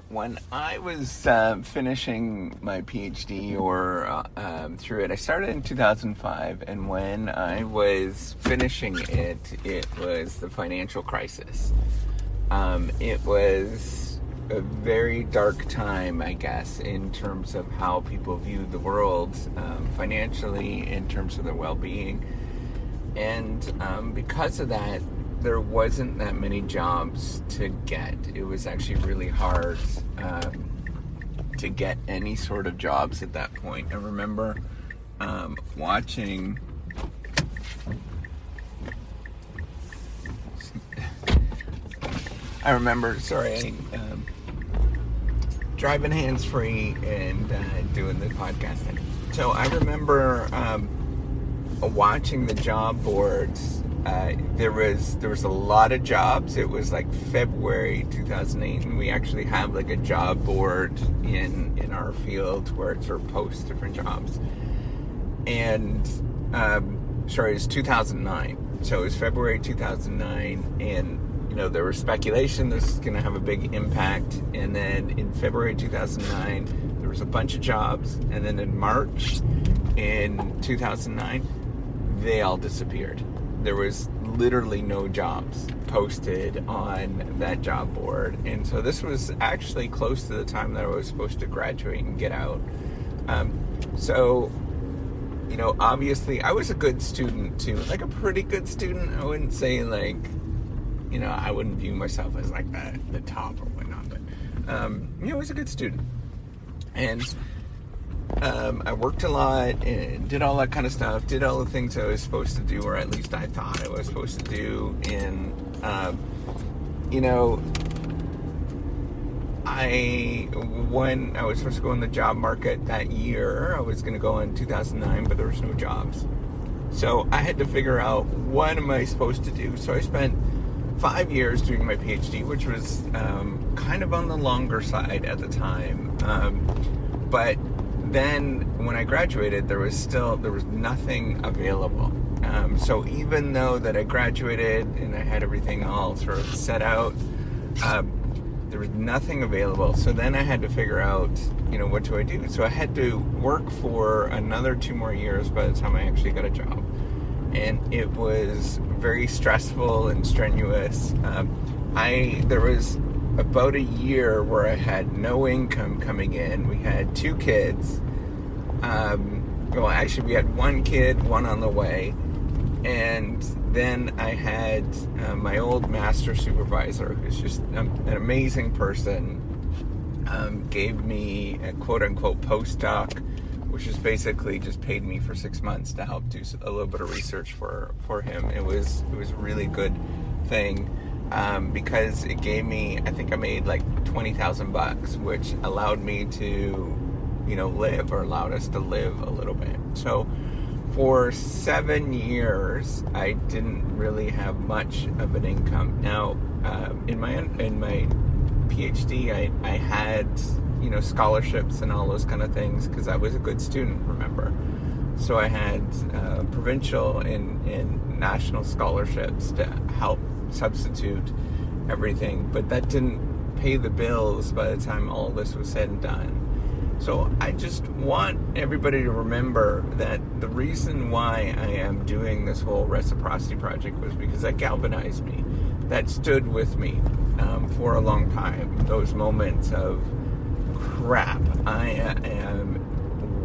When I was finishing my PhD or through it, I started in 2005, and when I was finishing it, it was the financial crisis. It was a very dark time, I guess, in terms of how people viewed the world financially, in terms of their well-being. And because of that, there wasn't that many jobs to get. It was actually really hard to get any sort of jobs at that point. I remember watching driving hands-free and doing the podcasting. So I remember watching the job boards. There was a lot of jobs. It was like February 2008, and we actually have like a job board in our field where it sort of posts different jobs. And it was 2009. So it was February 2009, and there was speculation this was going to have a big impact. And then in February 2009, there was a bunch of jobs, and then in March in 2009, they all disappeared. There was literally no jobs posted on that job board. And so this was actually close to the time that I was supposed to graduate and get out. Obviously I was a good student too, like a pretty good student. I wouldn't say I wouldn't view myself as like the top or whatnot, but I was a good student. And I worked a lot and did all that kind of stuff, did all the things I was supposed to do, or at least I thought I was supposed to do. And, when I was supposed to go in the job market that year, I was going to go in 2009, but there was no jobs. So I had to figure out, what am I supposed to do? So I spent 5 years doing my PhD, which was kind of on the longer side at the time. But then when I graduated, there was nothing available. So even though that I graduated and I had everything all sort of set out, there was nothing available. So then I had to figure out, what do I do? So I had to work for another 2 more years by the time I actually got a job. And it was very stressful and strenuous. There was about a year where I had no income coming in. We had 2 kids. We had 1 kid, 1 on the way. And then I had my old master supervisor, who's just an amazing person, gave me a quote-unquote postdoc, which is basically just paid me for 6 months to help do a little bit of research for him. It was a really good thing. Because it gave me, I think I made like $20,000, which allowed me to, live, or allowed us to live a little bit. So for 7 years, I didn't really have much of an income. Now, in my PhD, I had, scholarships and all those kind of things, because I was a good student, remember. So I had provincial and national scholarships to help substitute everything, but that didn't pay the bills by the time all this was said and done. So I just want everybody to remember that the reason why I am doing this whole reciprocity project was because that galvanized me, that stood with me for a long time. Those moments of crap,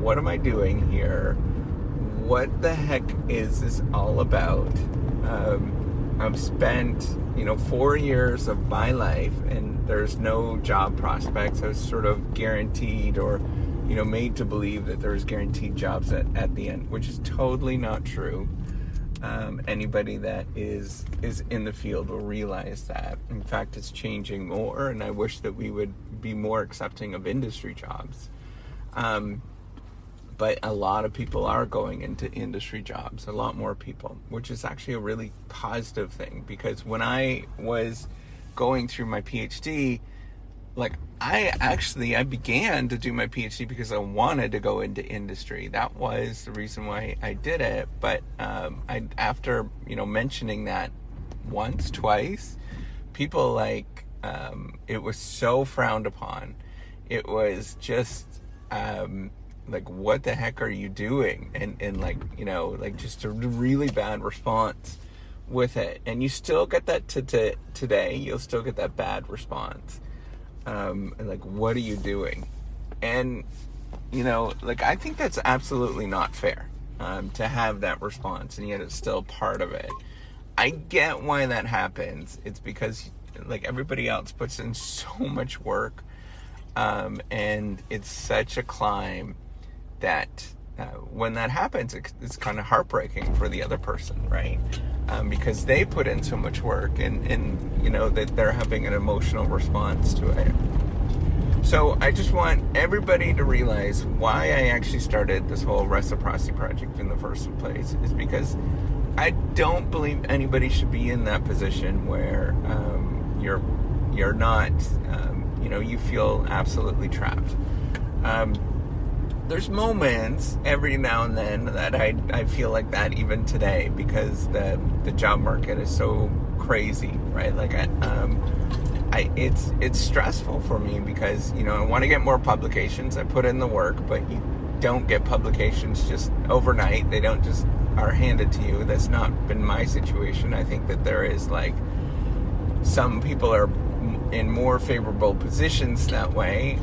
what am I doing here? What the heck is this all about? I've spent, 4 years of my life, and there's no job prospects. I was sort of guaranteed, or, made to believe that there's guaranteed jobs at the end, which is totally not true. Anybody that is in the field will realize that. In fact, it's changing more, and I wish that we would be more accepting of industry jobs. But a lot of people are going into industry jobs, a lot more people, which is actually a really positive thing, because when I was going through my PhD, I began to do my PhD because I wanted to go into industry. That was the reason why I did it. But after mentioning that once, twice, people It was so frowned upon. It was just like, what the heck are you doing? And like, like just a really bad response with it. And you still get that today. You'll still get that bad response. And like, what are you doing? And, like, I think that's absolutely not fair, to have that response, and yet it's still part of it. I get why that happens. It's because, like, everybody else puts in so much work, and it's such a climb that when that happens, it's kind of heartbreaking for the other person, right? Because they put in so much work, and that they're having an emotional response to it. So I just want everybody to realize why I actually started this whole Reciprocity Project in the first place is because I don't believe anybody should be in that position where you're not, you feel absolutely trapped. There's moments every now and then that I feel like that even today, because the job market is so crazy, right? Like it's stressful for me because, I want to get more publications. I put in the work, but you don't get publications just overnight. They don't just are handed to you. That's not been my situation. I think that there is, like, some people are in more favorable positions that way,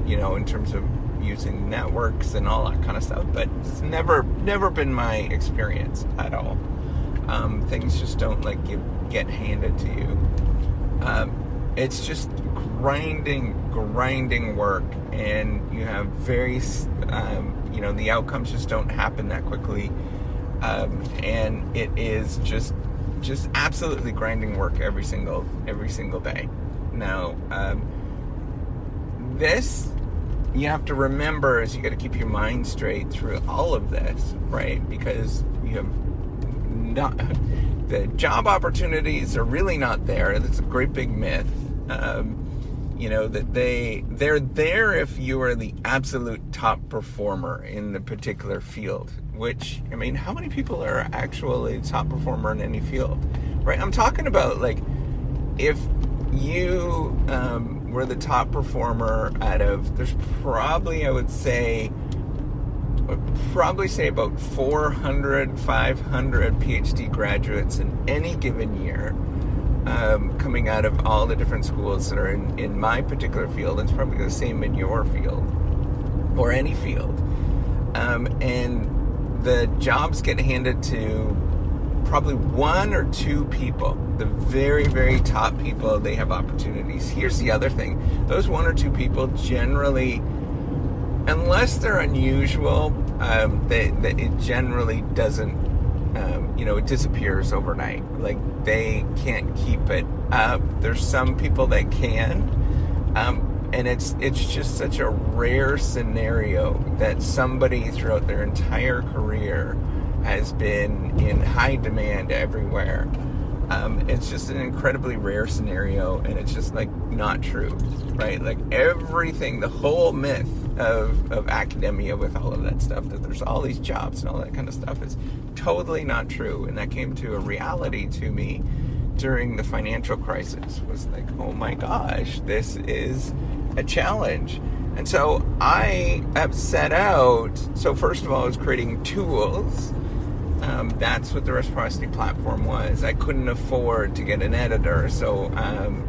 in terms of using networks and all that kind of stuff, but it's never been my experience at all. Things just don't get handed to you. It's just grinding work, and you have very, the outcomes just don't happen that quickly, and it is just absolutely grinding work every single day. Now, this, you have to remember, is you got to keep your mind straight through all of this, right? Because you have not, the job opportunities are really not there. That's a great big myth. That they're there if you are the absolute top performer in the particular field, which, how many people are actually top performer in any field, right? I'm talking about, like, if you were the top performer out of, there's probably, I would say about 400, 500 PhD graduates in any given year, coming out of all the different schools that are in my particular field. It's probably the same in your field or any field. And the jobs get handed to probably one or two people, the very, very top people. They have opportunities. Here's the other thing. Those one or two people generally, unless they're unusual, it generally doesn't, it disappears overnight. Like, they can't keep it up. There's some people that can, and it's just such a rare scenario that somebody throughout their entire career has been in high demand everywhere. It's just an incredibly rare scenario, and it's just, like, not true, right? Like, everything, the whole myth of academia with all of that stuff, that there's all these jobs and all that kind of stuff, is totally not true. And that came to a reality to me during the financial crisis. Was like, oh my gosh, this is a challenge. And so I have set out, so first of all, I was creating tools. That's what the Reciprocity platform was. I couldn't afford to get an editor, so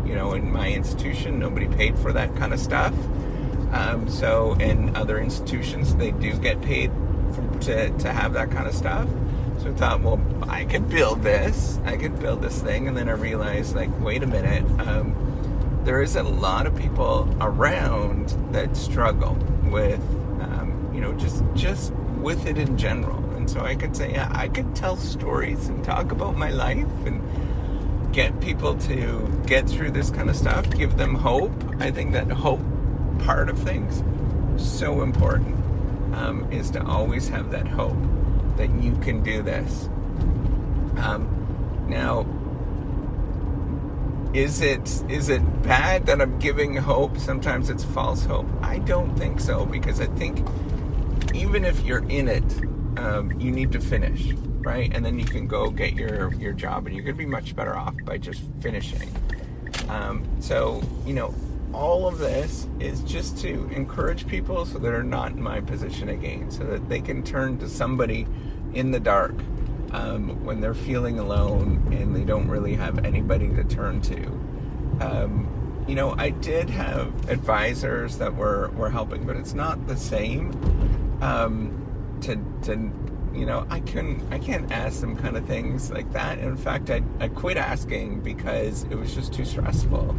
in my institution, nobody paid for that kind of stuff. So in other institutions, they do get paid to have that kind of stuff. So I thought, well, I could build this thing, and then I realized, like, wait a minute, there is a lot of people around that struggle with, just with it in general. And so I could say, I could tell stories and talk about my life and get people to get through this kind of stuff, give them hope. I think that hope part of things so important, is to always have that hope that you can do this. Now, is it bad that I'm giving hope? Sometimes it's false hope. I don't think so, because I think even if you're in it, you need to finish, right? And then you can go get your job, and you're going to be much better off by just finishing. So, all of this is just to encourage people so they're not in my position again, so that they can turn to somebody in the dark when they're feeling alone and they don't really have anybody to turn to. I did have advisors that were helping, but it's not the same. I can't ask them kind of things like that. In fact, I quit asking because it was just too stressful.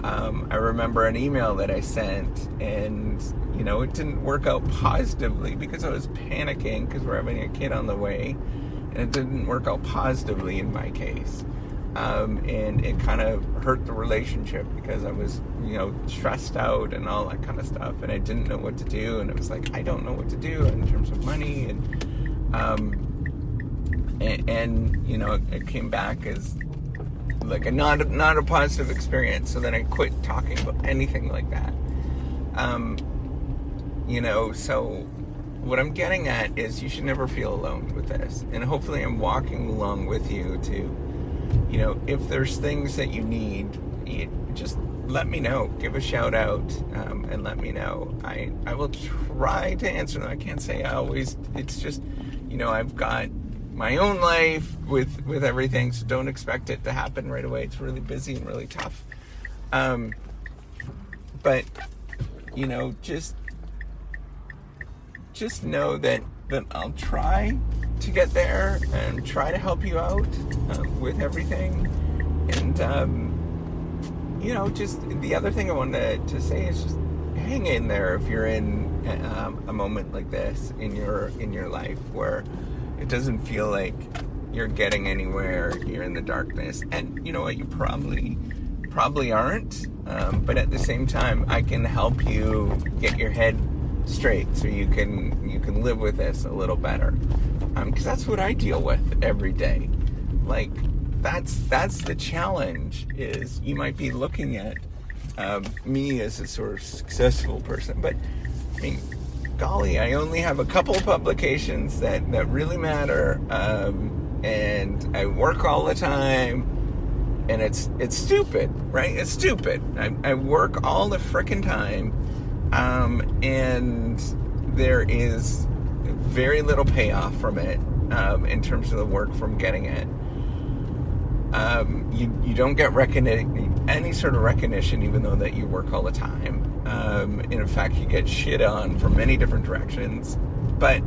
I remember an email that I sent, and it didn't work out positively because I was panicking because we're having a kid on the way, and it didn't work out positively in my case. And it kind of hurt the relationship because I was, stressed out and all that kind of stuff, and I didn't know what to do, and it was like, I don't know what to do in terms of money, and it came back as like not a positive experience. So then I quit talking about anything like that. So what I'm getting at is you should never feel alone with this, and hopefully I'm walking along with you to, if there's things that you need, just let me know, give a shout out, and let me know. I will try to answer them. I can't say I always. It's just, I've got my own life with everything, so don't expect it to happen right away. It's really busy and really tough. But just know that I'll try to get there and try to help you out with everything. And just the other thing I wanted to say is just hang in there if you're in a moment like this in your life where it doesn't feel like you're getting anywhere, you're in the darkness. And you know what, you probably aren't, but at the same time I can help you get your head straight so you can live with this a little better, because that's what I deal with every day. Like, that's the challenge. Is you might be looking at me as a sort of successful person, but I mean, golly, I only have a couple of publications that really matter, and I work all the time, and it's stupid, right? It's stupid. I work all the frickin' time, and there is very little payoff from it in terms of the work from getting it. You don't get any sort of recognition, even though that you work all the time. And in fact, you get shit on from many different directions. But,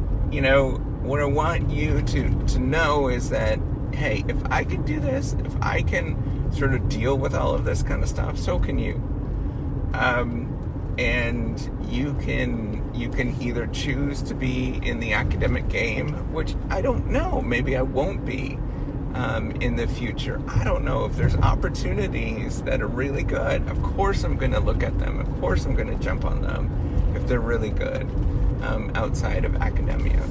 what I want you to know is that, hey, if I can do this, if I can sort of deal with all of this kind of stuff, so can you. And you can either choose to be in the academic game, which I don't know, maybe I won't be in the future. I don't know if there's opportunities that are really good. Of course I'm going to look at them. Of course I'm going to jump on them if they're really good outside of academia.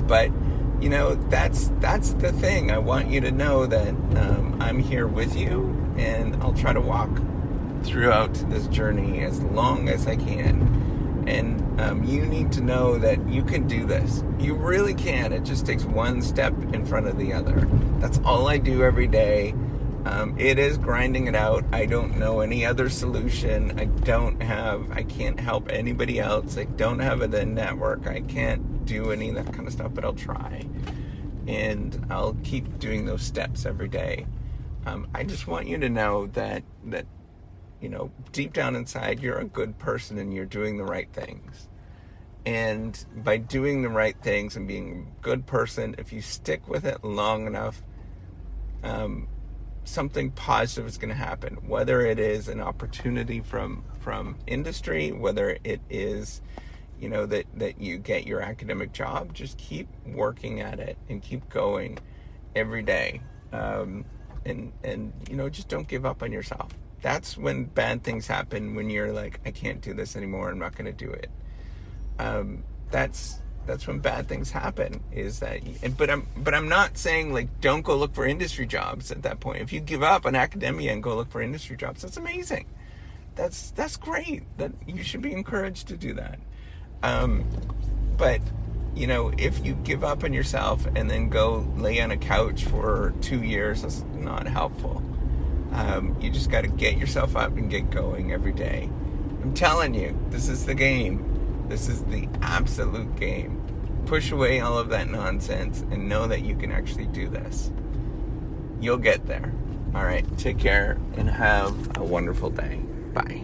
But that's the thing. I want you to know that I'm here with you, and I'll try to walk throughout this journey as long as I can. And you need to know that you can do this. You really can. It just takes one step in front of the other. That's all I do every day. It is grinding it out. I don't know any other solution. I can't help anybody else. I don't have the network. I can't do any of that kind of stuff, but I'll try. And I'll keep doing those steps every day. I just want you to know that deep down inside, you're a good person and you're doing the right things. And by doing the right things and being a good person, if you stick with it long enough, something positive is going to happen. Whether it is an opportunity from industry, whether it is, that you get your academic job, just keep working at it and keep going every day. And just don't give up on yourself. That's when bad things happen, when you're like, I can't do this anymore, I'm not going to do it. That's when bad things happen, is that, but I'm not saying, like, don't go look for industry jobs at that point. If you give up on academia and go look for industry jobs, that's amazing. That's great. That you should be encouraged to do that. But, if you give up on yourself and then go lay on a couch for 2 years, that's not helpful. You just got to get yourself up and get going every day. I'm telling you, this is the game. This is the absolute game. Push away all of that nonsense and know that you can actually do this. You'll get there. All right, take care and have a wonderful day. Bye.